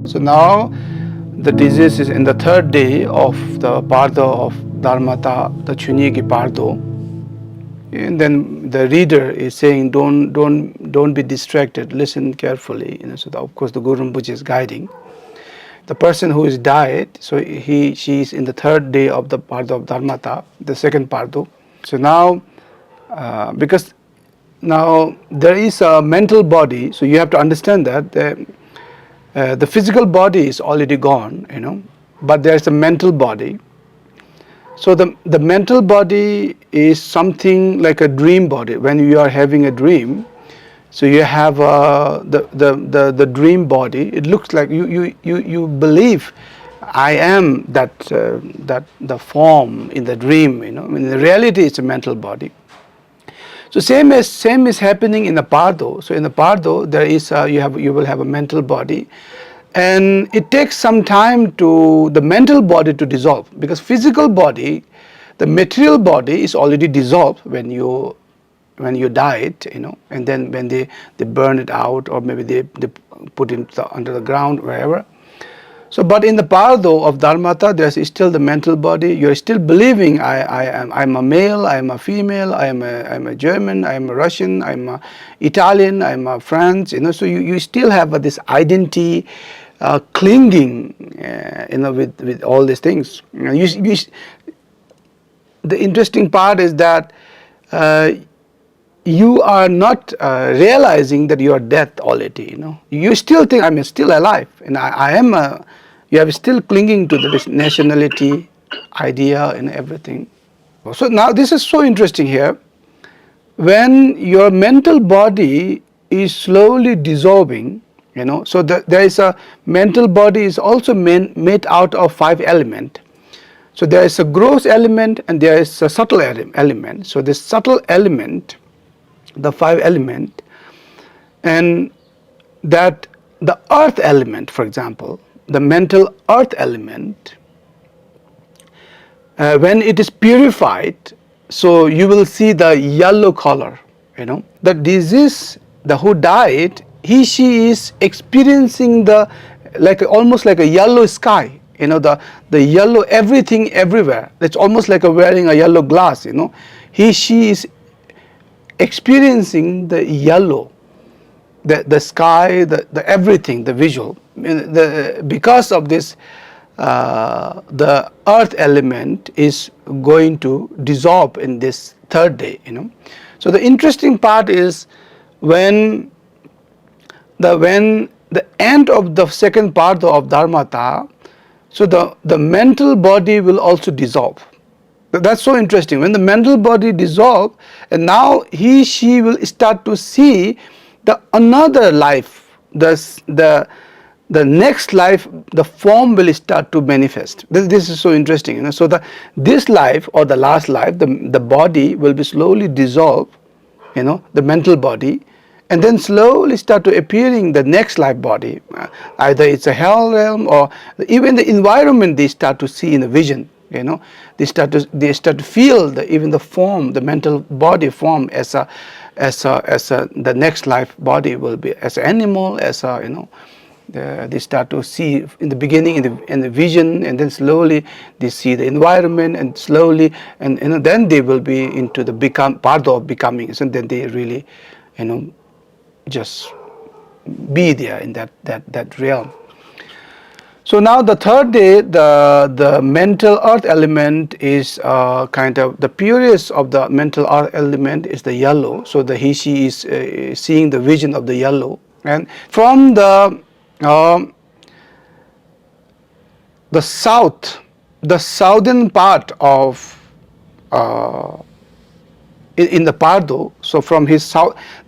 So now the disease is in the third day of the Bardo of Dharmata, the Chogyal Bardo. And then the reader is saying, don't be distracted, listen carefully. So of course the Guru Rinpoche is guiding. The person who is died, so she is in the third day of the Bardo of Dharmata, the second Bardo. So now, because now there is a mental body, so you have to understand that the physical body is already gone, but there is a mental body. So the mental body is something like a dream body. When you are having a dream, so you have the dream body. It looks like you believe I am that the form in the dream. In the reality, it's a mental body. So same is happening in the Bardo. So in the Bardo, there is you will have a mental body. And it takes some time to the mental body to dissolve, because physical body, the material body is already dissolved when you died, and then when they burn it out, or maybe they put it under the ground, wherever. So, but in the Bardo of Dharmata, there is still the mental body. You are still believing I'm a male, I'm a female, I'm a German, I'm a Russian, I'm a Italian, I'm a French. So you still have this identity clinging, with all these things. The interesting part is that you are not realizing that you are dead already. You still think I'm still alive, and I am. You are still clinging to this nationality idea and everything. So now this is so interesting here. When your mental body is slowly dissolving, so there is a mental body is also made out of 5 elements. So there is a gross element and there is a subtle element. So this subtle element, the 5 element, and that the earth element, for example, the mental earth element, when it is purified, so you will see the yellow color. The disease, the who died, she is experiencing almost like a yellow sky. The yellow, everything everywhere. It's almost like wearing a yellow glass. She is experiencing the yellow, the sky, the everything, the visual. Because of this, the earth element is going to dissolve in this third day. So the interesting part is when the end of the second part of Dharmata, so the mental body will also dissolve. That's so interesting. When the mental body dissolves, and now she will start to see the another life, the next life, the form will start to manifest. This is so interesting. So this life or the last life, the body will be slowly dissolved, the mental body, and then slowly start to appearing the next life body. Either it's a hell realm, or even the environment they start to see in the vision. They start to feel even the form, the mental body form as the next life body will be as an animal, as they start to see in the beginning in the vision, and then slowly they see the environment, and slowly and then they will be into the Bardo of becoming, and then they really just be there in that realm. So now the third day, the mental earth element is kind of the purest of the mental earth element is the yellow. So she is seeing the vision of the yellow, and from the southern part of in the Bardo. So from his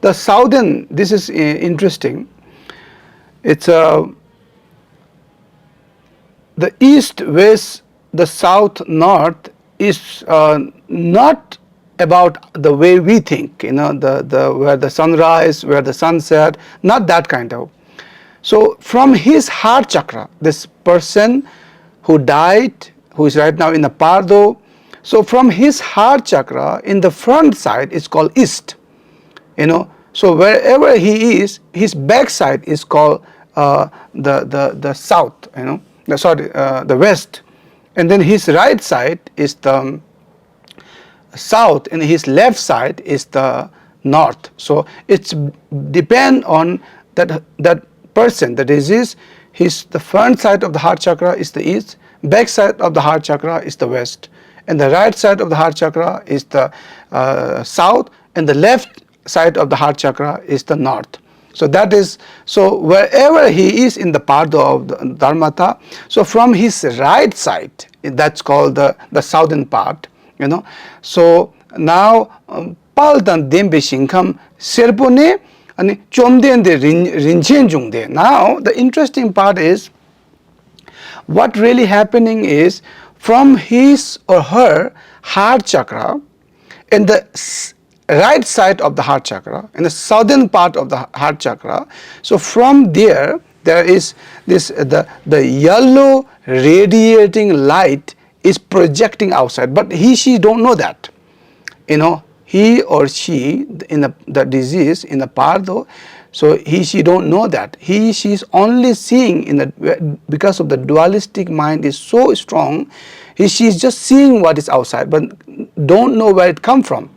the southern. This is interesting. It's the east, west, the south, north is not about the way we think. Where the sunrise, where the sunset, not that kind of. So from his heart chakra, this person who died, who is right now in the Bardo, so from his heart chakra in the front side is called east. So wherever he is, his back side is called the south, the west, and then his right side is the south, and his left side is the north. So it's depend on that person, the disease. The front side of the heart chakra is the east, back side of the heart chakra is the west, and the right side of the heart chakra is the south, and the left side of the heart chakra is the north. So that is, so wherever he is in the Bardo of the Dharmata, so from his right side, that's called the southern part, So now paldan dembe shinkam serpone and chomden de rinchen jungde. Now the interesting part is, what really happening is, from his or her heart chakra, in the right side of the heart chakra, in the southern part of the heart chakra, so from there is this the yellow radiating light is projecting outside, but she don't know that. He or she in the disease in the Bardo, so she don't know that. She is only seeing because of the dualistic mind is so strong, she is just seeing what is outside, but don't know where it come from.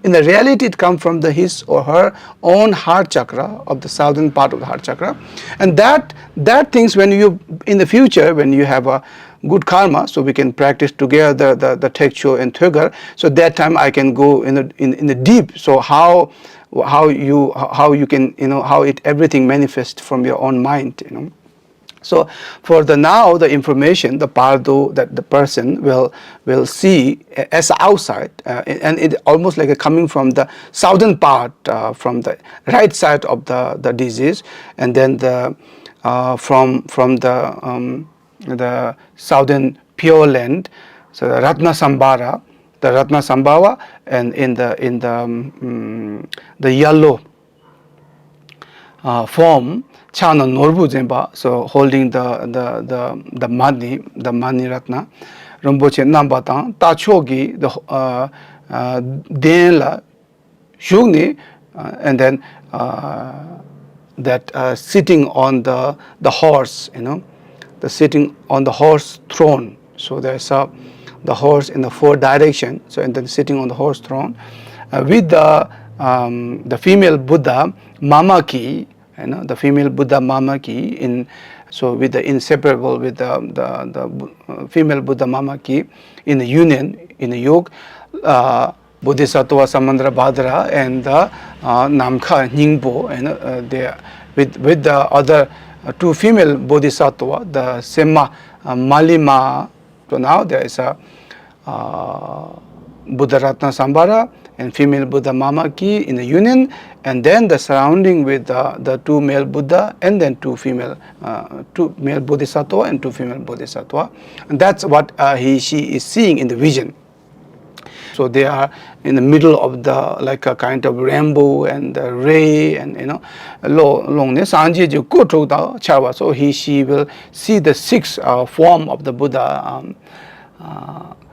In the reality, it comes from his or her own heart chakra of the southern part of the heart chakra, and that things, when you in the future, when you have a good karma, so we can practice together the Tekcho and Thögal. So that time I can go in the deep. So how you can how everything manifests from your own mind. So for the information, the Bardo that the person will see as outside, and it almost like coming from the southern part, from the right side of the disease, and then from the southern pure land, so the Ratnasambhava, and in the yellow form, Chana Norbu Zemba, so holding the Mani Ratna, Rinpoche Nambatan, Tachogi, the Denla, Shugni, and then that sitting on the horse, the sitting on the horse throne. So there's the horse in the four direction. So and then sitting on the horse throne, with the female Buddha Mamaki, the female Buddha Mamaki with the inseparable with the female Buddha Mamaki in the union, in the yoga, Bodhisattva Samandra Bhadra and the Namkha Ningpo, they with the other two female Bodhisattva, the Sema Malima. So now there is a Buddha Ratnasambhava and female Buddha Mamaki in the union, and then the surrounding with the two male Buddha, and then two male Bodhisattva and two female Bodhisattva, and that's what she is seeing in the vision. So they are in the middle of like a kind of rainbow and the ray, and so she will see the sixth form of the Buddha.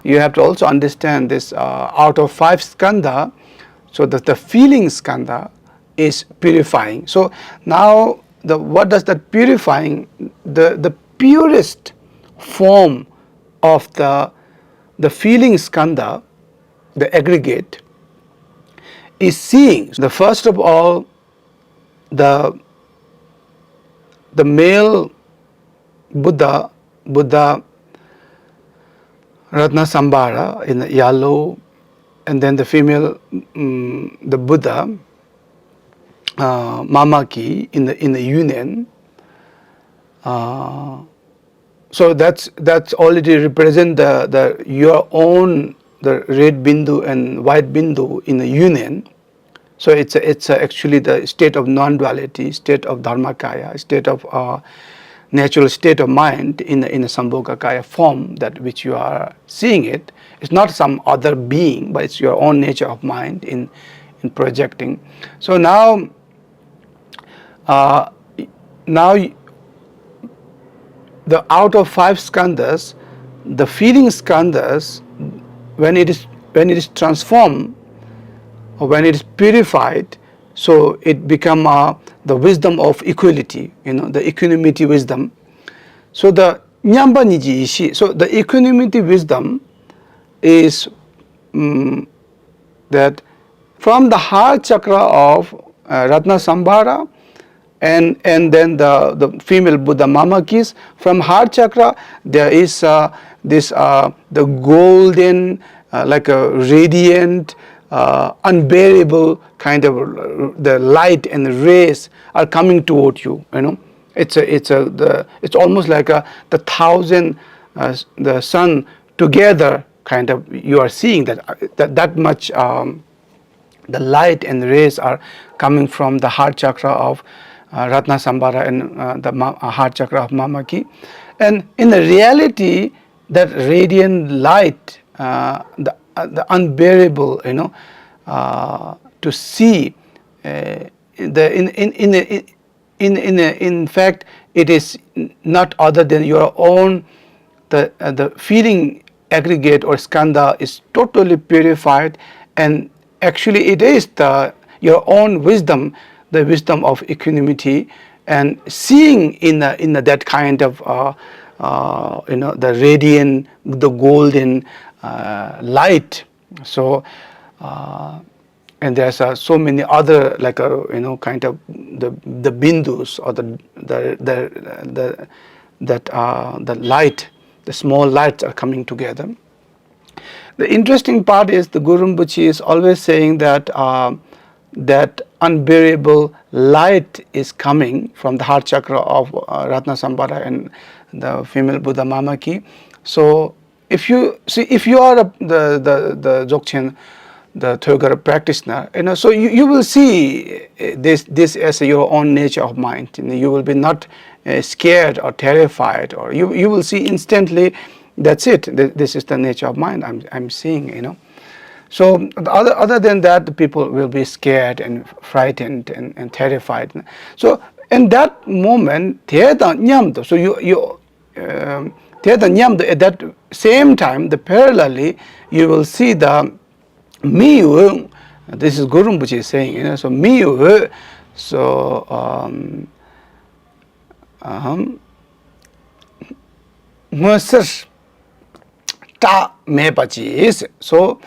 You have to also understand this, out of 5 skandha, so that the feeling skandha is purifying. So now what does that purifying, the purest form of the feeling skandha, the aggregate, is seeing the first of all the male Buddha Ratnasambhava in the yellow, and then the female the Buddha Mamaki in the union. So that's already represent your own, the red bindu and white bindu in the union. So it's actually the state of non-duality, state of dharmakaya, state of natural state of mind in a sambhogakaya form, that which you are seeing it. It's not some other being, but it's your own nature of mind in projecting. So now the out of 5 skandhas, the feeling skandhas, when it is transformed or when it is purified, So it become the wisdom of equality, the equanimity wisdom. So the nyamba niji ishi. So the equanimity wisdom is that from the heart chakra of Ratnasambhava and then the female Buddha Mamakis, from heart chakra there is this the golden like a radiant unbearable kind of the light and the rays are coming toward you. It's almost like the thousand the sun together kind of, you are seeing that much the light and rays are coming from the heart chakra of Ratnasambhava and the heart chakra of Mamaki. And in the reality, that radiant light, the unbearable, to see, in fact, it is not other than your own, the feeling aggregate or skandha is totally purified, and actually it is your own wisdom, the wisdom of equanimity, and seeing in that kind of the radiant, the golden light. So and there's so many other like kind of the bindus or the light, the small lights are coming together. The interesting part is the Guru Rinpoche is always saying that that unbearable light is coming from the heart chakra of Ratnasambhava and the female Buddha Mamaki. So if you are the Dzogchen, the Thögal practitioner, so you will see this as your own nature of mind. You will be not scared or terrified, or you will see instantly. That's it. This is the nature of mind I'm seeing. So other than that, the people will be scared and frightened and terrified. So in that moment, so you at that same time, parallelly, you will see the miyu. This is Guru Rinpoche saying, so miyu. So mercer ta mepachi is so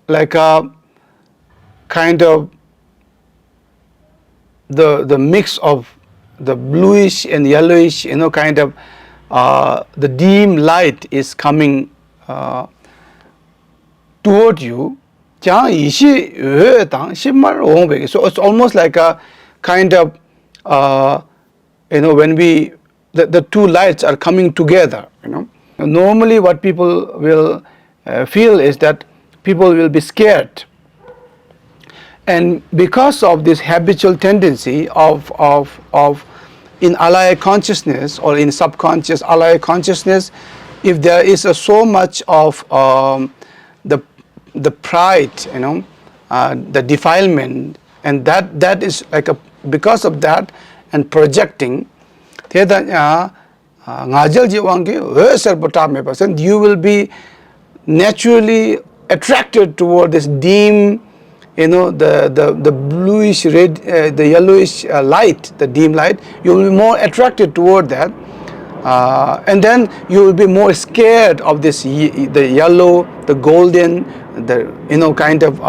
like a kind of the mix of the bluish and yellowish, kind of the dim light is coming toward you. So it's almost like a kind of when the two lights are coming together. Normally what people will feel is that people will be scared, and because of this habitual tendency of in alaya consciousness or in subconscious alaya consciousness, if there is so much of the pride, the defilement, and that is like because of that and projecting, you will be naturally attracted toward this dim, the bluish red, the yellowish light, the dim light. You will be more attracted toward that, and then you will be more scared of this, the yellow, the golden, the kind of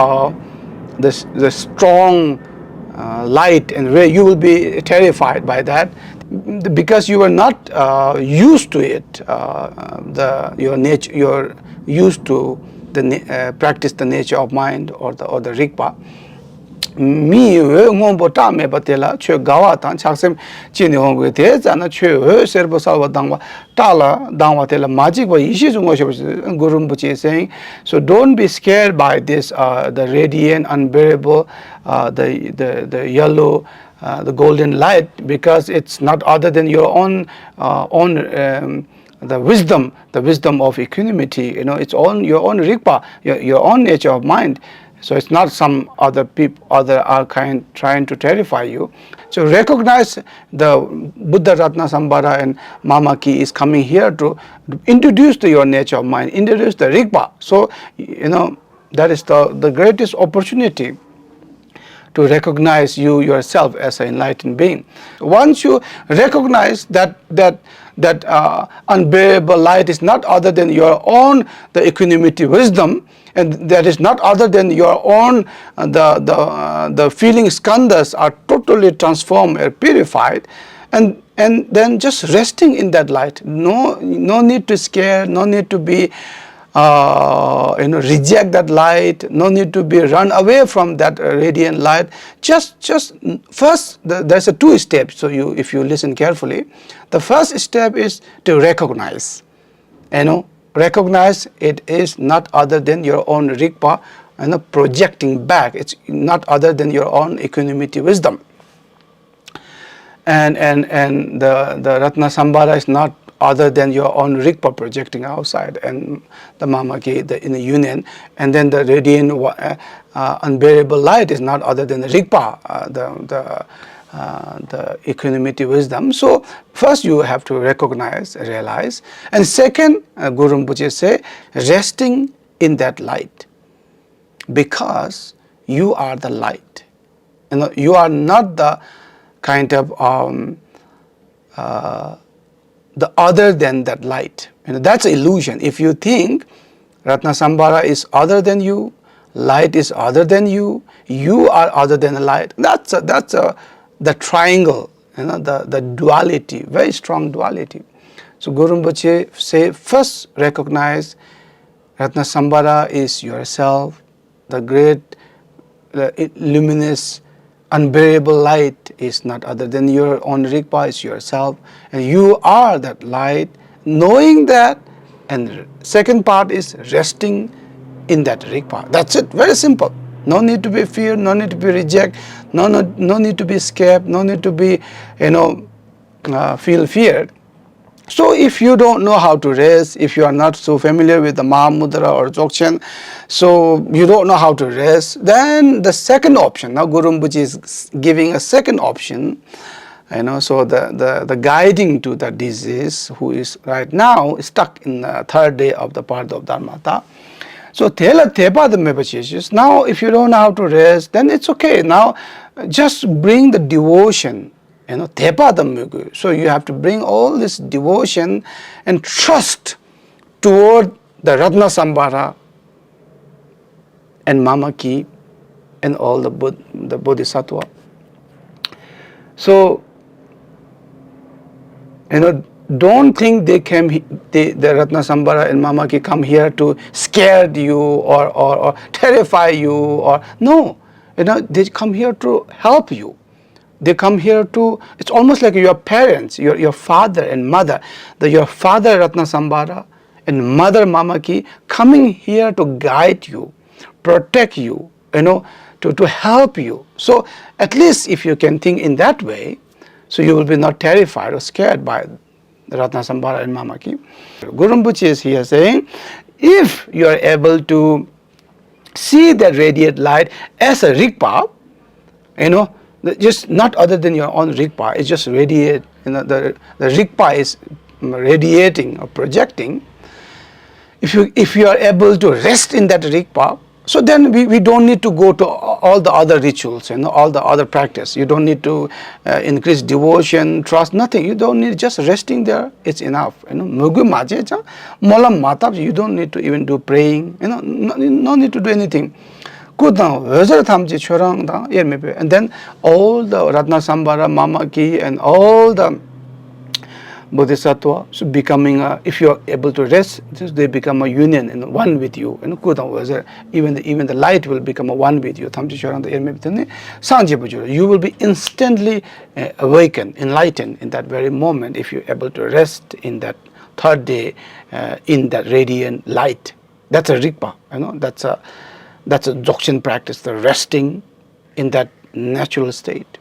the strong light and ray. You will be terrified by that because you are not used to it. Your nature, you're used to practice the nature of mind or the Rigpa. Mi ngombo ta me batela chö gawa tan chaksem chini hongwe te zana chö serbo salwa dangwa tala dangwa tela magic wa ishi zungo shobis. Guru Rinpoche is saying, so don't be scared by this the radiant, unbearable, the yellow, the golden light, because it's not other than your own the wisdom of equanimity. It's your own Rigpa, your own nature of mind. So it's not some other people, other are trying to terrify you. So recognize the Buddha Ratnasambhava and Mamaki is coming here to introduce to your nature of mind, introduce the Rigpa. So that is the greatest opportunity to recognize you yourself as an enlightened being. Once you recognize that unbearable light is not other than your own the equanimity wisdom, and that is not other than your own the feeling skandhas are totally transformed or purified, and then just resting in that light. No need to scare, no need to be reject that light, no need to be run away from that radiant light. Just first, there's a two steps. So if you listen carefully, the first step is to recognize. Recognize it is not other than your own Rigpa, projecting back. It's not other than your own equanimity wisdom. And the Ratnasambhava is not other than your own Rigpa projecting outside, and the Mamaki, the inner union, and then the radiant unbearable light is not other than the Rigpa, the equanimity wisdom. So first you have to recognize, realize, and second, Guru Rinpoche say, resting in that light, because you are the light. You are not the kind of the other than that light. That's illusion. If you think Ratnasambhava is other than you, light is other than you, you are other than the light. That's the triangle, the duality, very strong duality. So Guru Rinpoche say, first recognize Ratnasambhava is yourself, the great luminous unbearable light is not other than your own Rigpa, is yourself, and you are that light, knowing that. And second part is resting in that Rigpa. That's it, very simple. No need to be fear, no need to be reject, no need to be scared, no need to be feel feared. So if you don't know how to rest, if you are not so familiar with the Mahamudra or Dzogchen, so you don't know how to rest, then the second option, now Guru Rinpoche is giving a second option, so the guiding to the disease who is right now stuck in the third day of the Bardo of Dharmata. So now if you don't know how to rest, then it's okay. Now just bring the devotion. So you have to bring all this devotion and trust toward the Ratnasambhava and Mamaki and all the Bodhisattva. So, don't think the Ratnasambhava and Mamaki come here to scare you or terrify you, or no, they come here to help you. They come here to, it's almost like your parents, your father and mother, your father Ratnasambhava and mother Mamaki coming here to guide you, protect you, to help you. So at least if you can think in that way, so you will be not terrified or scared by Ratnasambhava and Mamaki. Guru Rinpoche is here saying, if you are able to see the radiant light as a Rigpa, just not other than your own Rigpa, it's just radiate, the Rigpa is radiating or projecting. If you are able to rest in that Rigpa, so then we don't need to go to all the other rituals, all the other practice. You don't need to increase devotion, trust, nothing. You don't need, just resting there, it's enough. You don't need to even do praying, no need to do anything. And then all the Ratnasambhava, Mamaki and all the Bodhisattva, so becoming if you are able to rest, they become a union, one with you. Even the light will become a one with you. You will be instantly awakened, enlightened in that very moment if you are able to rest in that third day in that radiant light. That's a Rigpa, that's a Dzogchen practice, the resting in that natural state.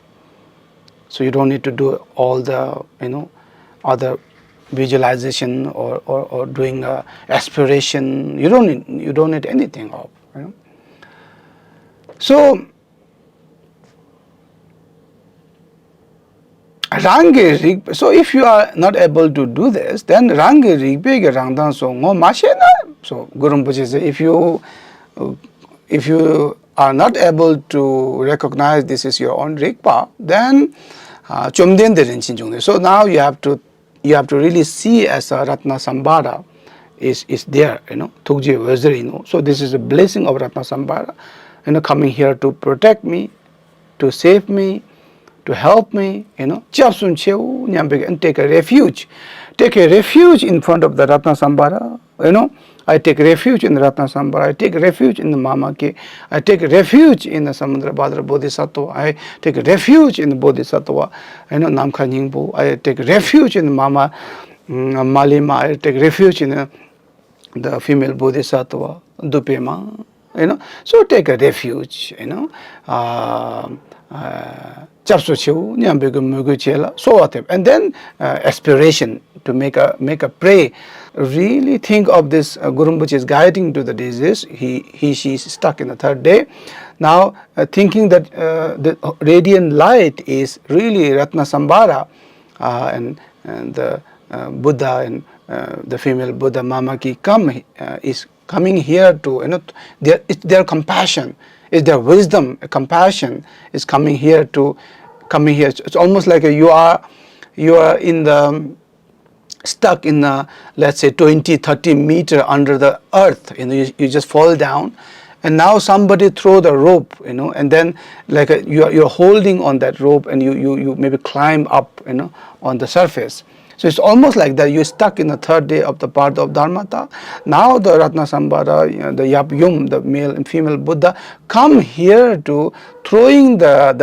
So you don't need to do all the other visualization or doing aspiration. You don't need anything of. So Rangi Rigpa. So if you are not able to do this, then Rangi Rigpa ge Rangdang so ngo ma she na. So Guru Rinpoche says, if you are not able to recognize this is your own Rigpa, then so now you have to really see as a Ratnasambhava is there, Thugje Vajrayana. So this is a blessing of Ratnasambhava, coming here to protect me, to save me, to help me, Chapsun Cheu Nyambeg, and take a refuge. Take a refuge in front of the Ratnasambhava, I take refuge in the Ratnasambhava, I take refuge in the Mamaki, I take refuge in the Samudra Bhadra Bodhisattva, I take refuge in the Bodhisattva, Namkha Nyingpo, I take refuge in the Mama Malima, I take refuge in the female Bodhisattva, Dupema, so take a refuge, Chapsuchu, Nyambegu Muguchela, so whatever. And then aspiration to make a pray. Really think of this Guru Rinpoche is guiding to the disease. She is stuck in the third day. Now thinking that the radiant light is really Ratnasambhava and the Buddha and the female Buddha Mamaki is coming here to their compassion. Is their wisdom, compassion is coming here. It's almost like you are in the stuck in the, let's say 20-30 meter under the earth. You just fall down, and now somebody throw the rope, and then like you're holding on that rope, and you maybe climb up, on the surface. So it's almost like that you're stuck in the third day of the Bardo of Dharmata. Now the Ratnasambhava, the Yap Yum, the male and female Buddha, come here to throwing the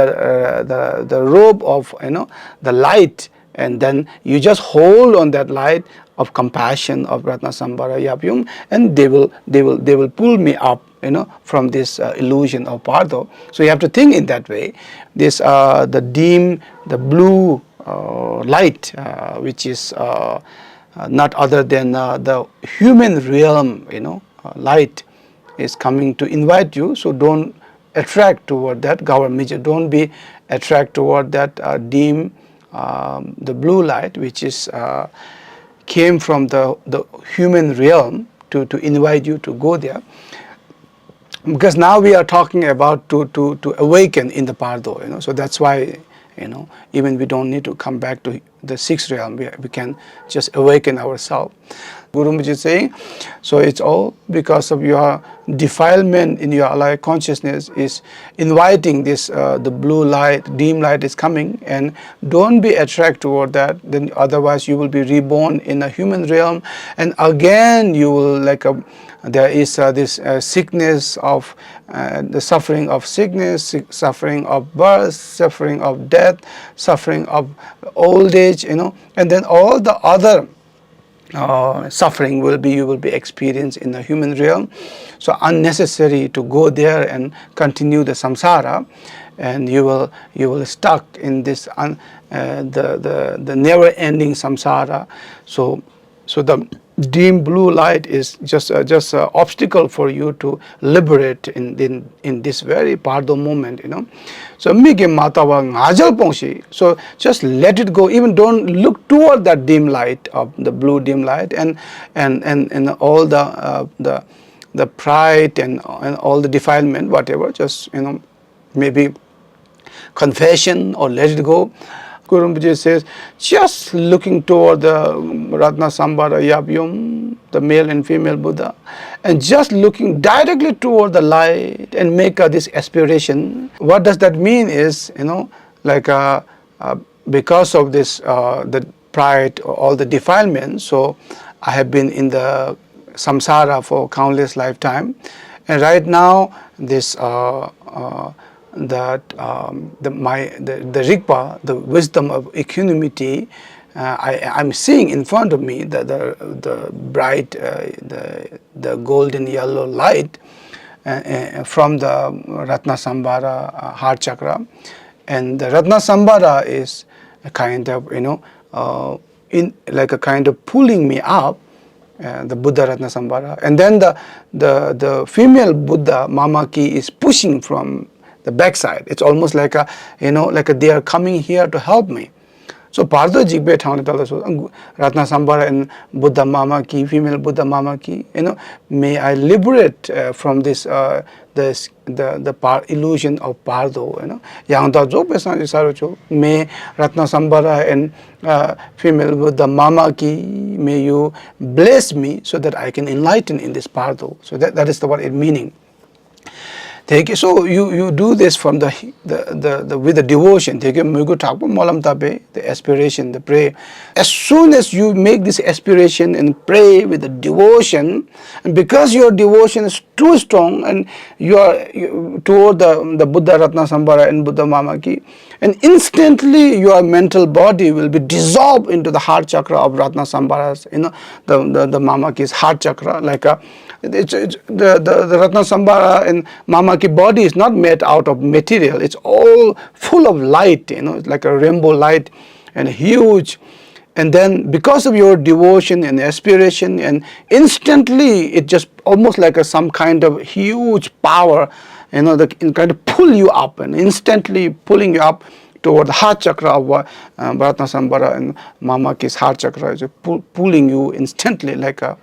rope of the light, and then you just hold on that light of compassion of Ratnasambhava Yap Yum, and they will pull me up, from this illusion of Bardo. So you have to think in that way. This the dim, the blue light, which is not other than the human realm, light is coming to invite you. So don't attract toward that. Gaura don't be attract toward that dim, the blue light, which is came from the human realm to invite you to go there. Because now we are talking about to awaken in the Bardo, so that's why. Even we don't need to come back to the sixth realm. We can just awaken ourselves. Guru Rinpoche is saying, so it's all because of your defilement in your alive consciousness is inviting this, the blue light, dim light is coming, and don't be attracted toward that. Then otherwise you will be reborn in a human realm, and again you will there is this sickness of the suffering of sickness, suffering of birth, suffering of death, suffering of old age, and then all the other suffering you will be experienced in the human realm. So unnecessary to go there and continue the samsara, and you will stuck in this the never-ending samsara. So the dim blue light is just an obstacle for you to liberate in this very Bardo moment, So mige matawa ngajal pongshi. So just let it go. Even don't look toward that dim light of the blue dim light and all the pride and all the defilement, whatever. Just maybe confession or let it go. Guru Rinpoche says, just looking toward the Ratnasambhava Yap Yum, the male and female Buddha, and just looking directly toward the light and make this aspiration. What does that mean is, because of this, the pride, all the defilement, so I have been in the samsara for countless lifetime, and right now this the Rigpa, the wisdom of equanimity, I'm seeing in front of me the bright, the golden yellow light from the Ratnasambhava heart chakra, and the Ratnasambhava is a kind of like a kind of pulling me up. The Buddha Ratnasambhava, and then the female Buddha Mamaki is pushing from the backside. It's almost like they are coming here to help me. So Bardo Jigbe Thaunatala so Ratnasambhava and Buddha Mamaki, female Buddha Mamaki, may I liberate from this the illusion of Bardo, Yang da Jog Pesan Isarocho, may Ratnasambhava and female Buddha Mamaki, may you bless me so that I can enlighten in this Bardo. So that is what it meaning. So you do this from the with the devotion. The aspiration, the prayer. As soon as you make this aspiration and pray with the devotion, and because your devotion is too strong, and you are toward the Buddha Ratnasambhava and Buddha Mamaki, and instantly your mental body will be dissolved into the heart chakra of Ratnasambhava's, the Mamaki's heart chakra, like a. The Ratnasambhava and Mamaki body is not made out of material. It's all full of light, it's like a rainbow light and huge. And then because of your devotion and aspiration, and instantly it just almost like some kind of huge power, that kind of pull you up, and instantly pulling you up toward the heart chakra of Ratnasambhava and Mamaki's heart chakra is pulling you instantly, like a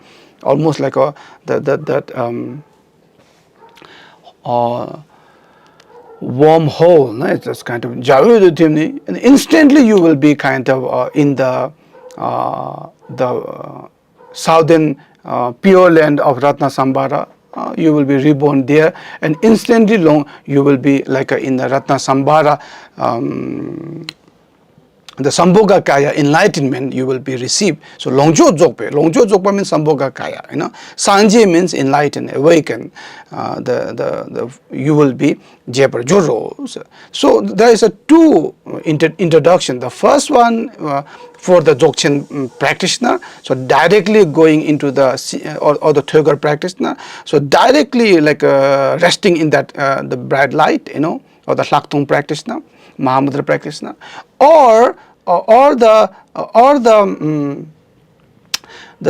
almost like warm hole, no? It's just kind of and instantly you will be kind of in the southern pure land of Ratnasambhava. You will be reborn there, and instantly you will be like in the Ratnasambhava. The Sambhava Kaya enlightenment you will be received. So Longjo Dzogpa means Sambhava Kaya. Sanje means enlighten, awaken. You will be Jepa Joro. So there is a two introduction. The first one for the Dzogchen practitioner. So directly going into the or the Thögal practitioner. So directly like resting in that the bright light, or the Hlaktung practitioner, Mahamudra practitioner, or the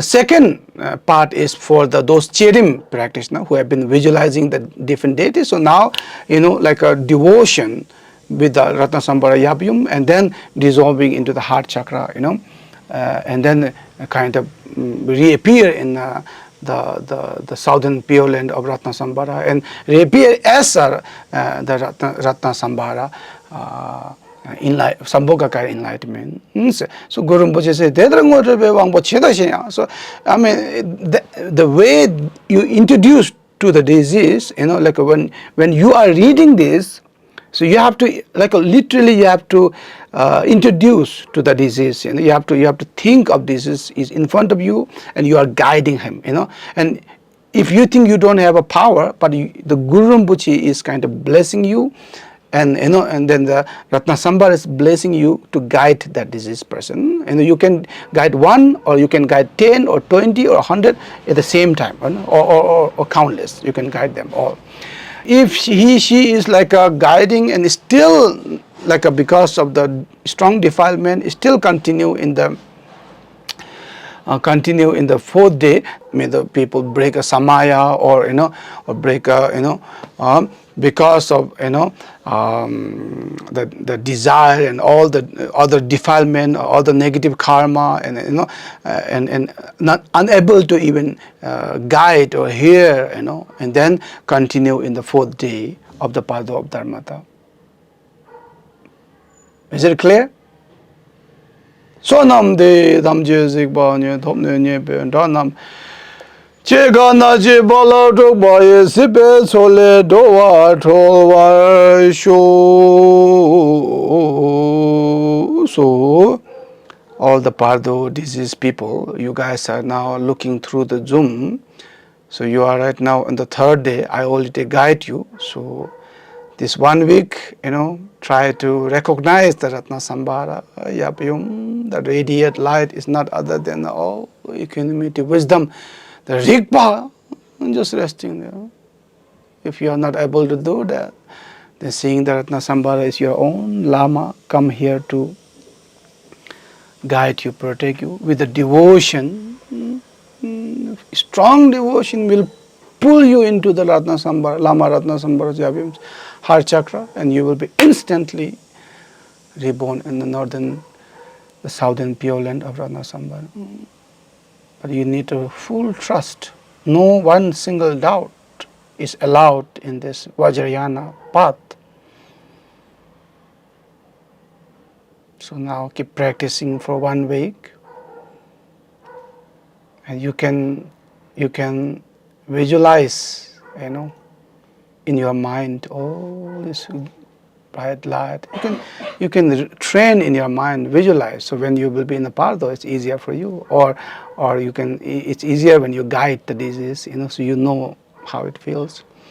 second part is for those Cherim practitioners who have been visualizing the different deities. So now, like a devotion with the Ratnasambhava Yapyum, and then dissolving into the heart chakra, and then kind of reappear in the southern pure land of Ratnasambhava, and reappear as the Ratnasambhava Sambhava Kaya enlightenment. So Guru Rinpoche says, so I mean the way you introduce to the disease, like when you are reading this, so you have to literally you have to introduce to the disease. You have to think of disease is in front of you, and you are guiding him. And if you think you don't have a power, but the Guru Rinpoche is kind of blessing you, and and then the Ratnasambhava is blessing you to guide that diseased person. You can guide one, or you can guide 10 or 20 or 100 at the same time, or countless. You can guide them all. If she is like a guiding, and still like because of the strong defilement, still continue in the fourth day, may the people break a samaya, or or break a because of the desire and all the other defilement, all the negative karma, and and not unable to even guide or hear, and then continue in the fourth day of the Bardo of Dharmata. Is it clear? So nam de damje zikba nye thopne nye pe nam Chega naji bala drogba ye sipe sole dowa trowa sho. So all the Bardo disease people, you guys are now looking through the Zoom. So you are right now on the third day. I already guide you. So this 1 week, try to recognize the Ratnasambhava Yapyum. The radiant light is not other than all equanimity, wisdom. The Rigpa, just resting there. If you are not able to do that, then seeing the Ratnasambhava is your own Lama, come here to guide you, protect you with the devotion. Strong devotion will pull you into the Ratnasambhava, Lama Ratnasambhava Yapyum's heart chakra, and you will be instantly reborn in the northern the southern pure land of Ratnasambhava. But you need to full trust. No one single doubt is allowed in this vajrayana path. So now keep practicing for 1 week, and you can visualize, in your mind all this bright light. You can train in your mind, visualize. So when you will be in the Bardo, it's easier for you. Or it's easier when you guide the disease, so you know how it feels.